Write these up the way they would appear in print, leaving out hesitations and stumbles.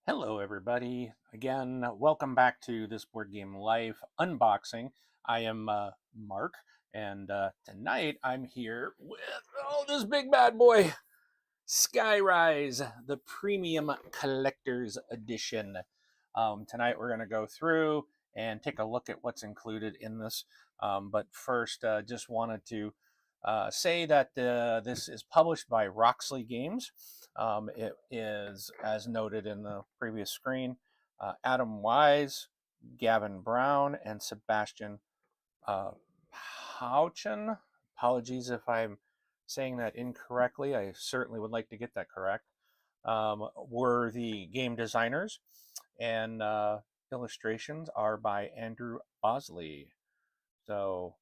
Hello, everybody. Again, welcome back to this Board Game Life unboxing. I am Mark, and tonight I'm here with this big bad boy, Skyrise, the Premium Collector's Edition. Tonight we're going to go through and take a look at what's included in this. But first, just wanted to say that this is published by Roxley Games. It is, as noted in the previous screen, Adam Wise, Gavin Brown, and Sebastian Houchen. Apologies if I'm saying that incorrectly. I certainly would like to get that correct. Were the game designers, and illustrations are by Andrew Bosley. So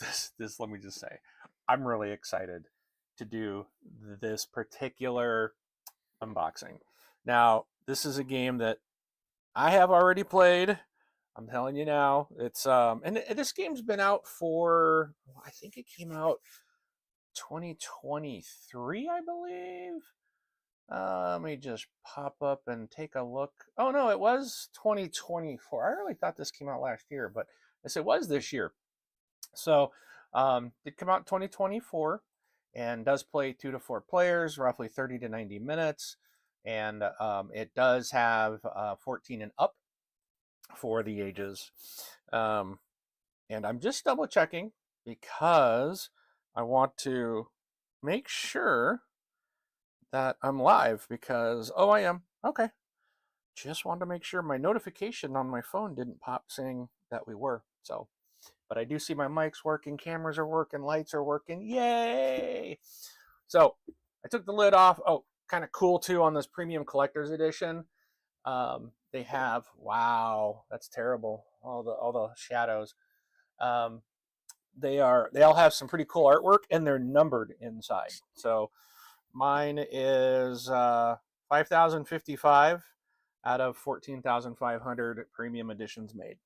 this let me just say, I'm really excited to do this particular unboxing. Now, this is a game that I have already played. I'm telling you now, it's and this game's been out for, I think it came out 2023, I believe. Let me just pop up and take a look. Oh no, it was 2024. I really thought this came out last year, but yes, it was this year. So it came out in 2024 and does play 2 to 4 players, roughly 30 to 90 minutes. And it does have 14 and up for the ages. And I'm just double checking because I want to make sure that I'm live because, oh, I am. Okay. Just wanted to make sure my notification on my phone didn't pop saying that we were. So, but I do see my mic's working, cameras are working, lights are working. Yay! So I took the lid off. Oh, kind of cool too on this Premium Collector's Edition. They have, wow, that's terrible. All the shadows. They all have some pretty cool artwork, and they're numbered inside. So mine is 5,055 out of 14,500 premium editions made.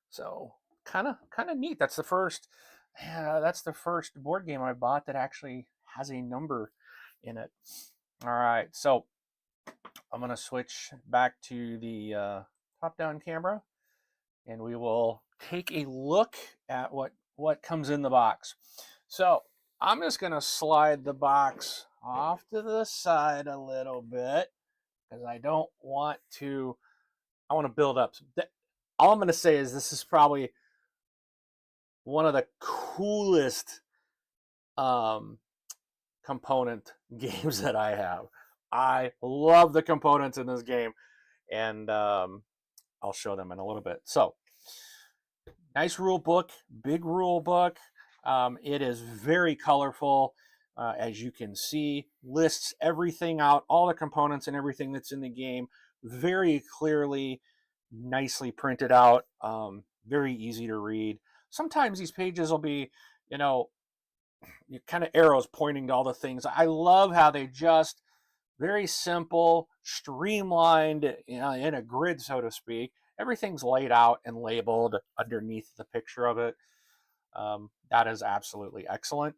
So kind of neat. That's the first board game I bought that actually has a number in it. All right, so I'm gonna switch back to the top-down camera, and we will take a look at what comes in the box. So I'm just gonna slide the box off to the side a little bit because I want to build up. All I'm going to say is this is probably one of the coolest component games that I have. I love the components in this game, and I'll show them in a little bit. So, nice rule book, big rule book. It is very colorful, as you can see. Lists everything out, all the components and everything that's in the game, very clearly, nicely printed out, very easy to read. Sometimes these pages will be, kind of arrows pointing to all the things. I love how they just very simple, streamlined, in a grid, so to speak. Everything's laid out and labeled underneath the picture of it. That is absolutely excellent.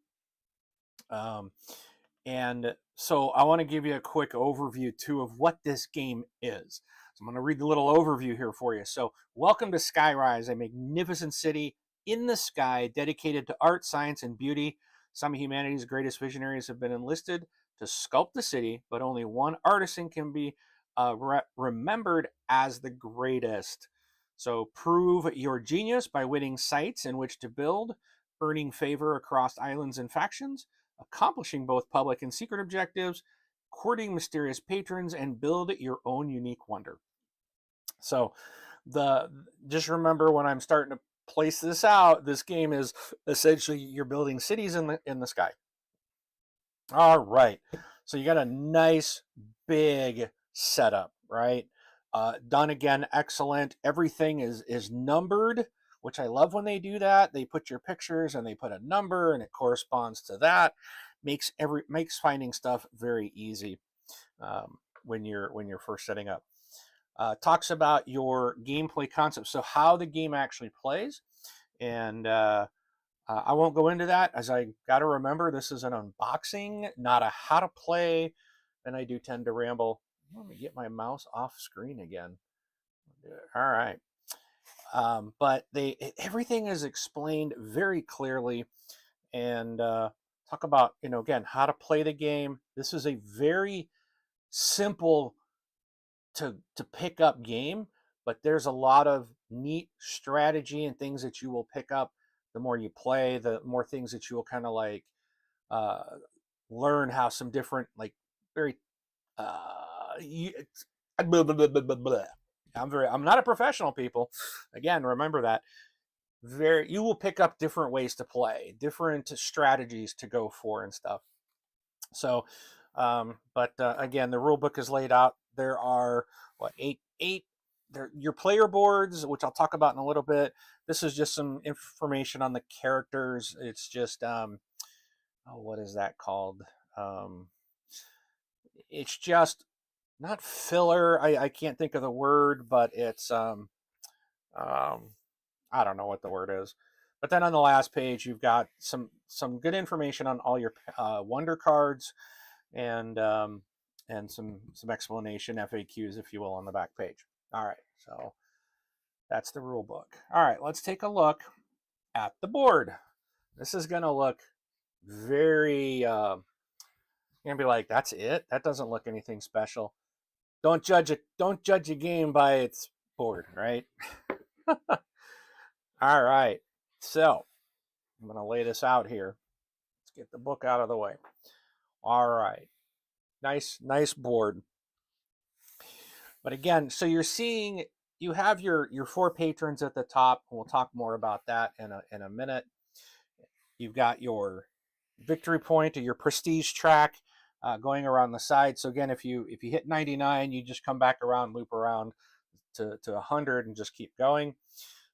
And so I want to give you a quick overview too of what this game is. So I'm going to read the little overview here for you. So welcome to Skyrise, a magnificent city in the sky dedicated to art, science, and beauty. Some of humanity's greatest visionaries have been enlisted to sculpt the city, but only one artisan can be remembered as the greatest. So prove your genius by winning sites in which to build, earning favor across islands and factions, accomplishing both public and secret objectives, courting mysterious patrons, and build your own unique wonder. So just remember, when I'm starting to place this out, this game is essentially you're building cities in the sky. All right. So you got a nice big setup, right? Done again, excellent. Everything is numbered, which I love when they do that. They put your pictures and they put a number and it corresponds to that. Makes finding stuff very easy when you're first setting up. Talks about your gameplay concept, so how the game actually plays, and I won't go into that, as I got to remember this is an unboxing, not a how to play, and I do tend to ramble. Let me get my mouse off screen again. All right. But everything is explained very clearly, and talk about, again, how to play the game. This is a very simple to pick up game, but there's a lot of neat strategy and things that you will pick up the more you play, the more things that you will kind of like learn how some different, like, very blah, blah, blah, blah. I'm not a professional, people. Again, remember that. You will pick up different ways to play, different strategies to go for and stuff. So but again, the rule book is laid out. There are eight your player boards, which I'll talk about in a little bit. This is just some information on the characters. It's just what is that called? It's just not filler. I can't think of the word, but it's I don't know what the word is. But then on the last page, you've got some good information on all your wonder cards, and some explanation, FAQs, if you will, on the back page. All right, so that's the rule book. All right, let's take a look at the board. This is going to look very, you're going to be like, that's it? That doesn't look anything special. Don't judge a game by its board, right? All right, so I'm going to lay this out here. Let's get the book out of the way. All right. Nice board. But again, so you're seeing, you have your 4 patrons at the top, and we'll talk more about that in a minute. You've got your victory point, or your prestige track, going around the side. So again, if you hit 99, you just come back around, loop around to 100, and just keep going.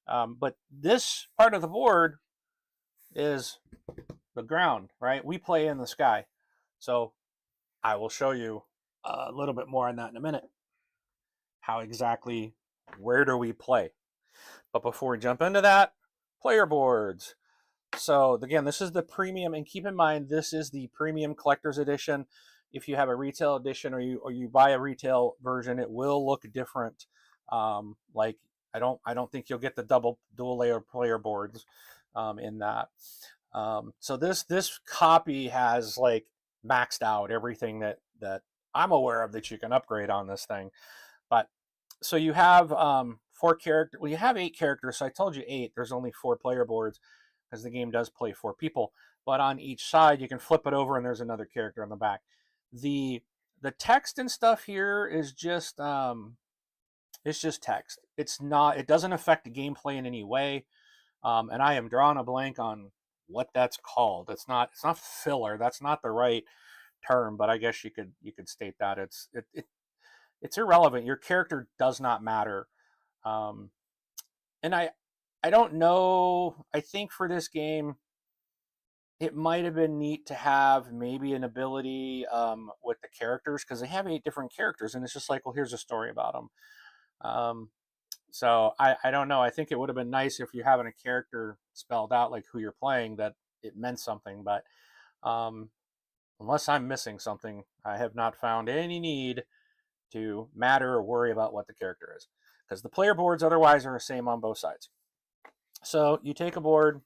But this part of the board is the ground, right? We play in the sky. So I will show you a little bit more on that in a minute. How exactly, where do we play? But before we jump into that, player boards. So again, this is the premium, and keep in mind, this is the premium collector's edition. If you have a retail edition, or you buy a retail version, it will look different. Like I don't think you'll get the dual layer player boards in that. So this copy has like maxed out everything that I'm aware of that you can upgrade on this thing. But so you have 4 characters. Well, you have 8 characters. So I told you 8. There's only 4 player boards because the game does play 4 people. But on each side, you can flip it over and there's another character on the back. The text and stuff here is just it's just text. It doesn't affect the gameplay in any way. And I am drawing a blank on what that's called. It's not filler. That's not the right term, but I guess you could state that it's irrelevant. Your character does not matter. And I don't know. I think for this game, it might have been neat to have maybe an ability with the characters, because they have 8 different characters, and it's just like, well, here's a story about them. So I don't know. I think it would have been nice if you're having a character spelled out, like who you're playing, that it meant something. But unless I'm missing something, I have not found any need to matter or worry about what the character is, because the player boards otherwise are the same on both sides. So you take a board,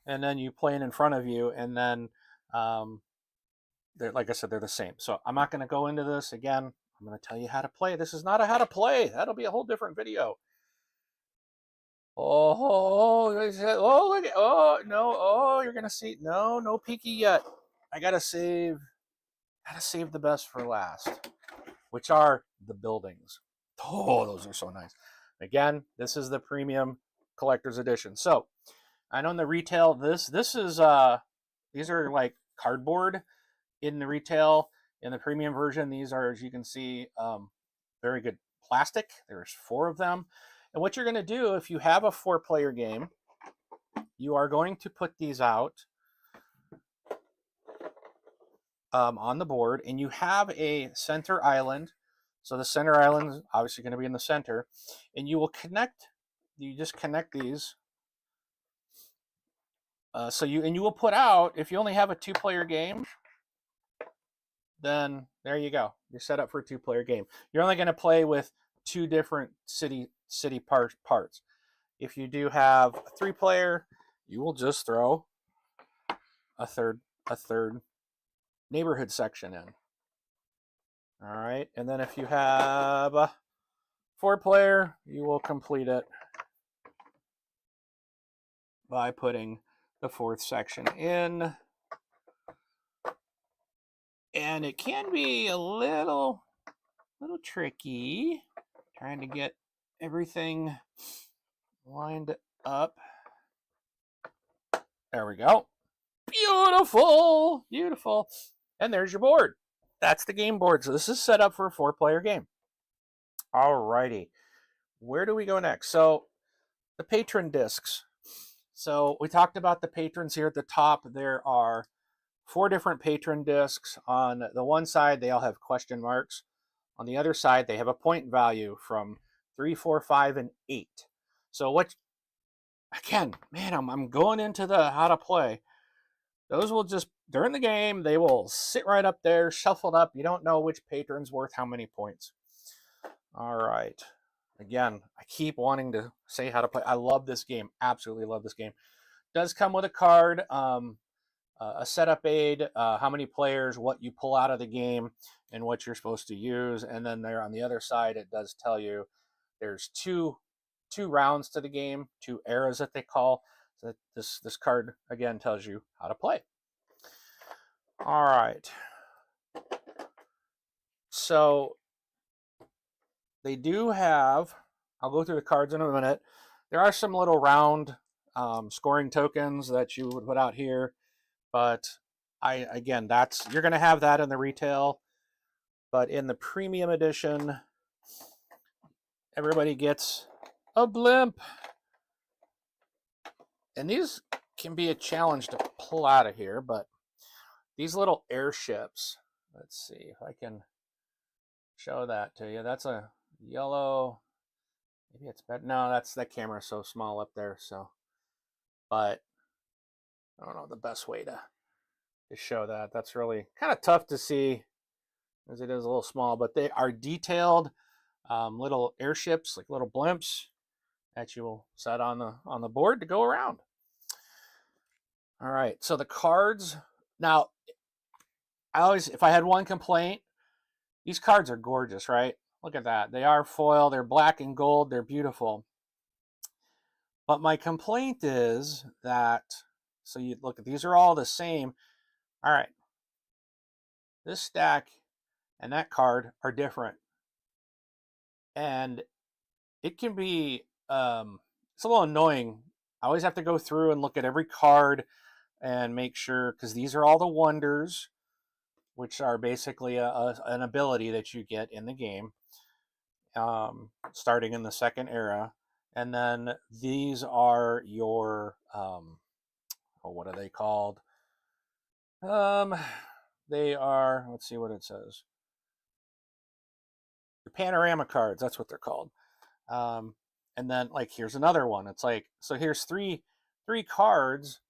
and then you play it in front of you, and then like I said, they're the same. So I'm not going to go into this again. I'm going to tell you how to play. This is not a how to play. That'll be a whole different video. Oh, oh, look at, oh, no, oh, you're going to see, no peeky yet. I got to save the best for last, which are the buildings. Oh, those are so nice. Again, this is the premium collector's edition. So I know in the retail, this is, these are like cardboard in the retail. In the premium version, these are, as you can see, very good plastic. There's 4 of them. And what you're going to do, if you have a 4-player game, you are going to put these out on the board, and you have a center island. So the center island is obviously going to be in the center, and you just connect these. You will put out, if you only have a 2-player game, then there you go. You're set up for a 2-player game. You're only going to play with 2 different city parts. If you do have a 3-player, you will just throw a third neighborhood section in. All right, and then if you have a 4-player, you will complete it by putting the 4th section in. And it can be a little tricky trying to get everything lined up. There we go. Beautiful, beautiful. And there's your board. That's the game board. So this is set up for a 4-player game. All righty. Where do we go next? So the patron discs. So we talked about the patrons here at the top. There are 4 different patron discs. On the one side, they all have question marks. On the other side, they have a point value from 3, 4, 5, and 8. So what, again, man, I'm going into the how to play. Those will just, during the game, they will sit right up there, shuffled up. You don't know which patron's worth how many points. All right. Again, I keep wanting to say how to play. I love this game. Absolutely love this game. Does come with a card, a setup aid, how many players, what you pull out of the game, and what you're supposed to use. And then there on the other side, it does tell you there's two rounds to the game, 2 eras that they call. So this card, again, tells you how to play. All right. So they do have, I'll go through the cards in a minute. There are some little round scoring tokens that you would put out here. But again, you're going to have that in the retail. But in the premium edition, everybody gets a blimp. And these can be a challenge to pull out of here, but these little airships, let's see if I can show that to you. That's a yellow, maybe it's better. No, that camera's so small up there. So, but I don't know the best way to show that. That's really kind of tough to see as it is a little small, but they are detailed little airships, like little blimps that you will set on the board to go around. All right, so the cards. Now, if I had one complaint, these cards are gorgeous, right? Look at that. They are foil. They're black and gold. They're beautiful. But my complaint is that, so you look at, these are all the same. All right, this stack and that card are different. And it can be, it's a little annoying. I always have to go through and look at every card and make sure, because these are all the wonders, which are basically an ability that you get in the game, starting in the 2nd era. And then these are your, what are they called? They are, let's see what it says. Your panorama cards, that's what they're called. And then, like, here's another one. It's like, so here's three cards,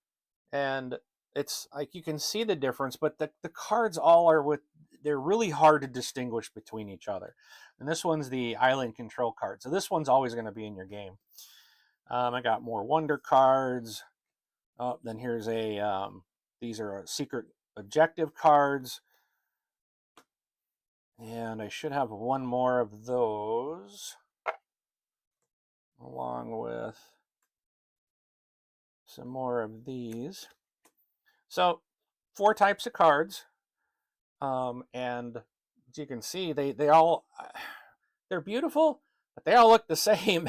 and it's like you can see the difference, but the cards all are they're really hard to distinguish between each other. And this one's the island control card. So this one's always going to be in your game. I got more wonder cards. Oh, then here's these are secret objective cards. And I should have one more of those, along with some more of these. So 4 types of cards. And as you can see, they're beautiful, but they all look the same.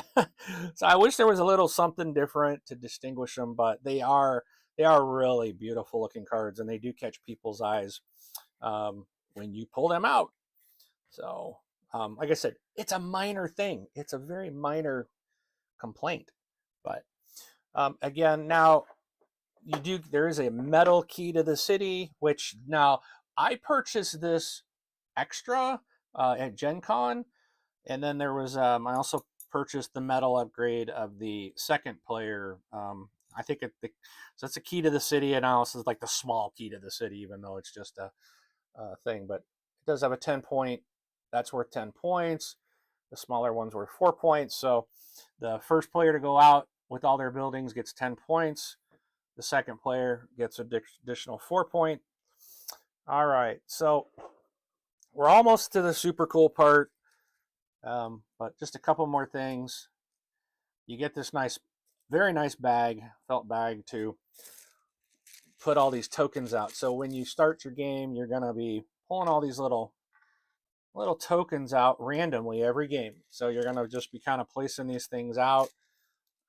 So I wish there was a little something different to distinguish them, but they are really beautiful looking cards, and they do catch people's eyes when you pull them out. So like I said, it's a minor thing. It's a very minor complaint, but again, now there is a metal key to the city, which now I purchased this extra at Gen Con, and then there was I also purchased the metal upgrade of the second player. I think so it's a key to the city, and also is like the small key to the city, even though it's just a thing. But it does have a 10-point. That's worth 10 points. The smaller one's worth 4 points. So the first player to go out with all their buildings gets 10 points. The second player gets an additional 4 point. All right, so we're almost to the super cool part, but just a couple more things. You get this very nice bag, felt bag, to put all these tokens out. So when you start your game, you're going to be pulling all these little tokens out randomly every game. So you're going to just be kind of placing these things out,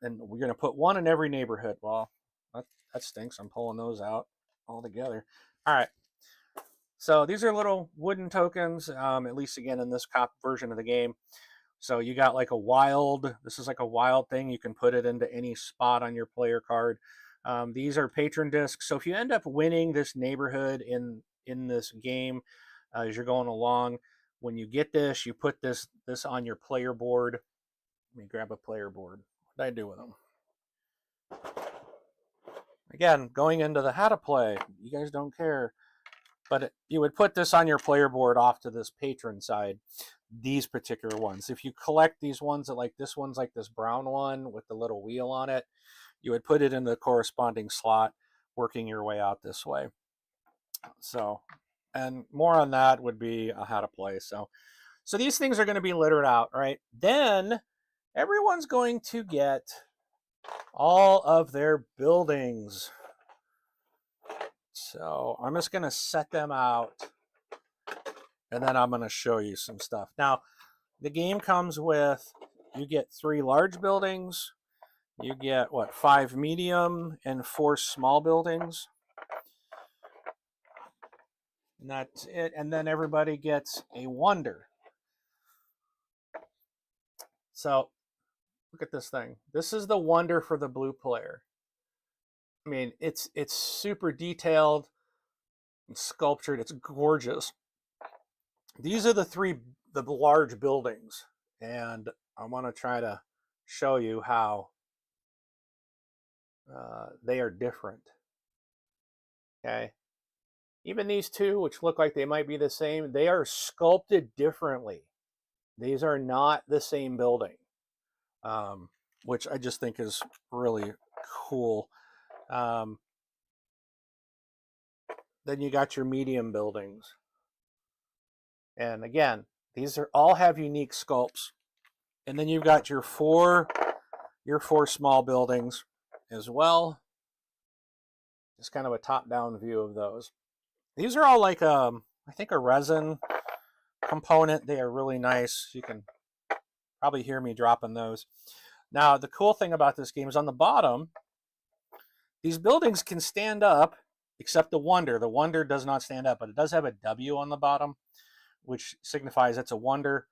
and we're going to put one in every neighborhood. Well, that stinks. I'm pulling those out all together. All right. So these are little wooden tokens, at least again in this version of the game. So you got like this is like a wild thing. You can put it into any spot on your player card. These are patron discs. So if you end up winning this neighborhood in this game as you're going along, when you get this, you put this on your player board. Let me grab a player board. What did I do with them? Again, going into the how to play, you guys don't care. But you would put this on your player board off to this patron side, these particular ones. If you collect these ones, like this one's like this brown one with the little wheel on it, you would put it in the corresponding slot, working your way out this way. So, and more on that would be how to play. So these things are going to be littered out, right? Then everyone's going to get all of their buildings. So I'm just going to set them out, and then I'm going to show you some stuff. Now, the game comes with, you get 3 large buildings, you get 5 medium and 4 small buildings. And that's it. And then everybody gets a wonder. So look at this thing. This is the wonder for the blue player. I mean, it's super detailed and sculptured. It's gorgeous. These are the large buildings, and I want to try to show you how they are different. Okay, even these 2, which look like they might be the same, they are sculpted differently. These are not the same building, which I just think is really cool. Then you got your medium buildings. And again, these all have unique sculpts. And then you've got your 4 small buildings as well. Just kind of a top-down view of those. These are all like I think a resin component. They are really nice. You can probably hear me dropping those. Now, the cool thing about this game is on the bottom, these buildings can stand up, except the wonder. The wonder does not stand up, but it does have a W on the bottom, which signifies it's a wonder.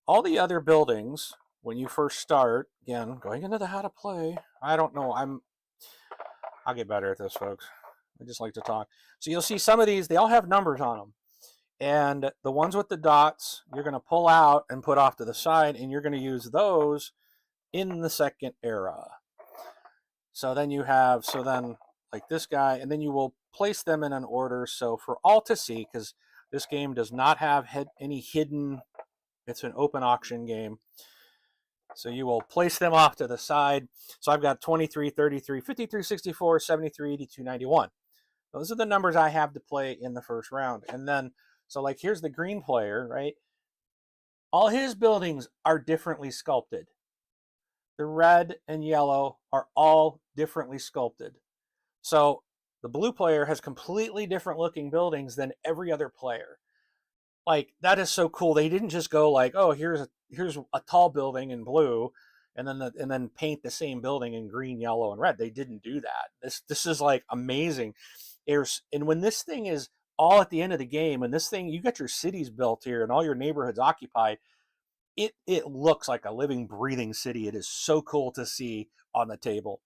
All the other buildings, when you first start, again, going into the how to play, I don't know, I'll get better at this, folks. I just like to talk. So you'll see some of these, they all have numbers on them. And the ones with the dots, you're going to pull out and put off to the side, and you're going to use those in the second era. So then like this guy, and then you will place them in an order. So for all to see, because this game does not have any hidden, it's an open auction game. So you will place them off to the side. So I've got 23, 33, 53, 64, 73, 82, 91. Those are the numbers I have to play in the first round. And then, so like here's the green player, right? All his buildings are differently sculpted. the red and yellow are all differently sculpted. So the blue player has completely different looking buildings than every other player. Like, that is so cool. They didn't just go like, oh, here's a tall building in blue, and then paint the same building in green, yellow, and red. They didn't do that. This is like amazing. And when this thing is all at the end of the game, and this thing, you got your cities built here and all your neighborhoods occupied, it looks like a living, breathing city. It is so cool to see on the table.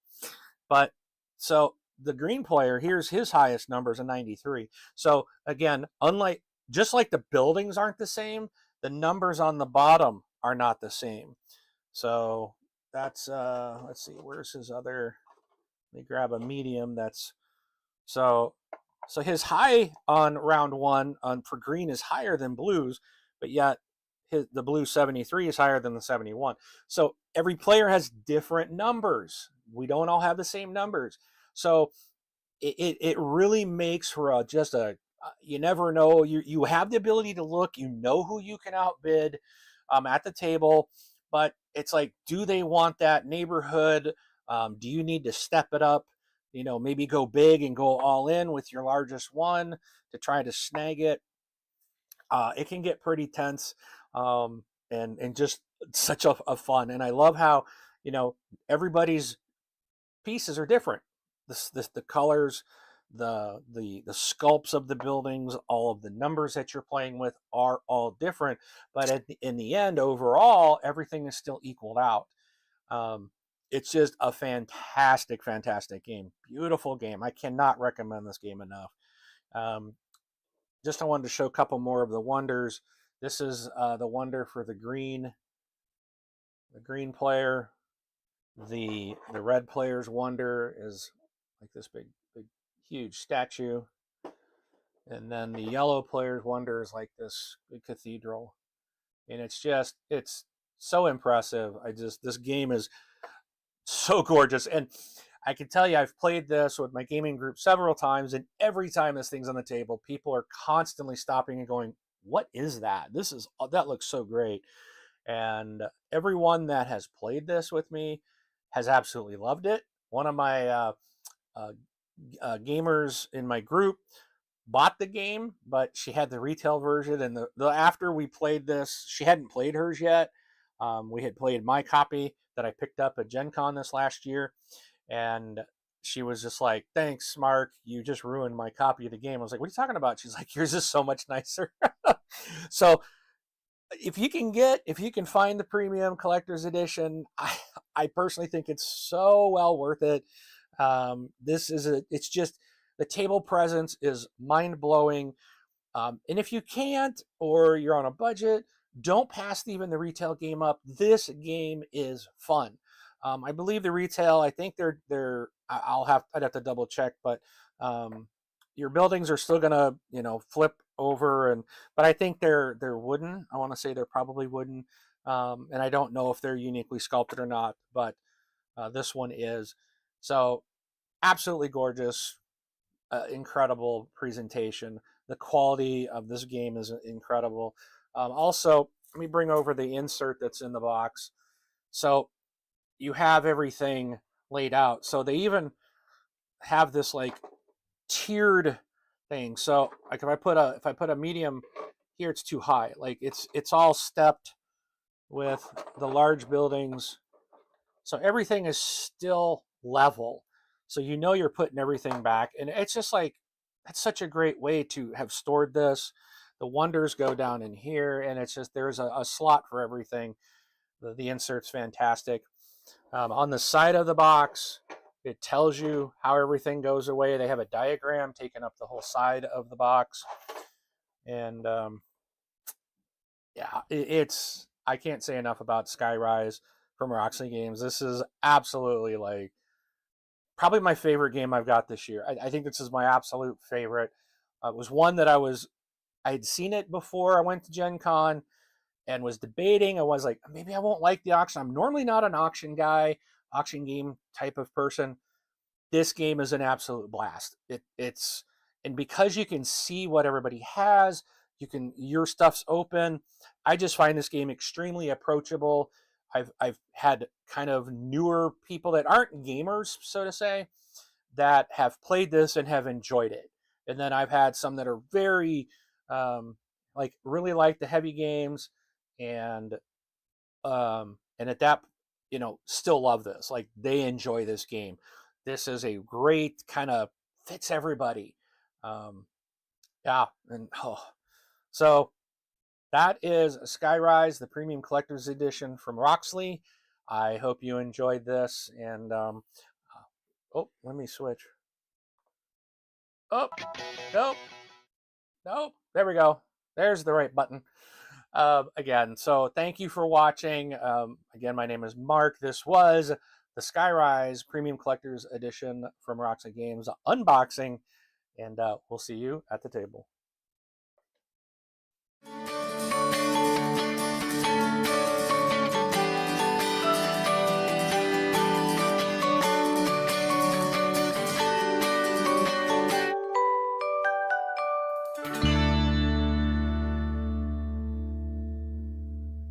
But so the green player, here's his highest numbers, a 93. So again, just like the buildings aren't the same, the numbers on the bottom are not the same. So that's let's see, where's his other? Let me grab a medium. So his high on round one for green is higher than blues, but yet the blue 73 is higher than the 71. So every player has different numbers. We don't all have the same numbers. So it really makes for just a you never know. You have the ability to look. You know who you can outbid at the table, but it's like, do they want that neighborhood? Do you need to step it up? Maybe go big and go all in with your largest one to try to snag it. It can get pretty tense, and just such a fun. And I love how everybody's pieces are different. The colors, the sculpts of the buildings, all of the numbers that you're playing with are all different. But in the end, overall, everything is still equaled out. It's just a fantastic, fantastic game. Beautiful game. I cannot recommend this game enough. Just I wanted to show a couple more of the wonders. This is the wonder for the green player. The red player's wonder is like this big, huge statue. And then the yellow player's wonder is like this big cathedral. And it's so impressive. This game is so gorgeous. And I can tell you, I've played this with my gaming group several times, and every time this thing's on the table, people are constantly stopping and going, what is that? That looks so great. And everyone that has played this with me has absolutely loved it. One of my gamers in my group bought the game, but she had the retail version, and after we played this, she hadn't played hers yet. We had played my copy that I picked up at Gen Con this last year, and she was just like, thanks, Mark, you just ruined my copy of the game. I was like, what are you talking about? She's like, yours is so much nicer. So if you can find the premium collector's edition, I personally think it's so well worth it. It's just, the table presence is mind-blowing. And if you can't, or you're on a budget, don't pass even the retail game up. This game is fun. I believe the retail, I think I'd have to double check, but your buildings are still gonna, flip over, but I think they're wooden. I want to say they're probably wooden, and I don't know if they're uniquely sculpted or not, but this one is. So absolutely gorgeous, incredible presentation. The quality of this game is incredible. Also, let me bring over the insert that's in the box. So you have everything laid out. So they even have this like tiered thing. So like if I put a medium here, it's too high. Like it's all stepped with the large buildings. So everything is still level. So you're putting everything back. And it's just like, that's such a great way to have stored this. The wonders go down in here, and it's just, there's a slot for everything. The insert's fantastic. On the side of the box, it tells you how everything goes away. They have a diagram taking up the whole side of the box. And I can't say enough about Skyrise from Roxley Games. This is absolutely like probably my favorite game I've got this year. I think this is my absolute favorite. It was one that I had seen it before I went to Gen Con and was debating. I was like, maybe I won't like the auction. I'm normally not an auction guy, auction game type of person. This game is an absolute blast. And because you can see what everybody has, your stuff's open. I just find this game extremely approachable. I've had kind of newer people that aren't gamers, so to say, that have played this and have enjoyed it. And then I've had some that are very like really like the heavy games and at that, still love this. Like they enjoy this game. This is a great kind of fits everybody. Yeah, and so that is Skyrise, the Premium Collector's Edition from Roxley. I hope you enjoyed this, and oh, let me switch. Oh, nope, nope. There we go. There's the right button. Again, so thank you for watching. Again, my name is Mark. This was the Skyrise Premium Collector's Edition from Roxley Games unboxing, and we'll see you at the table.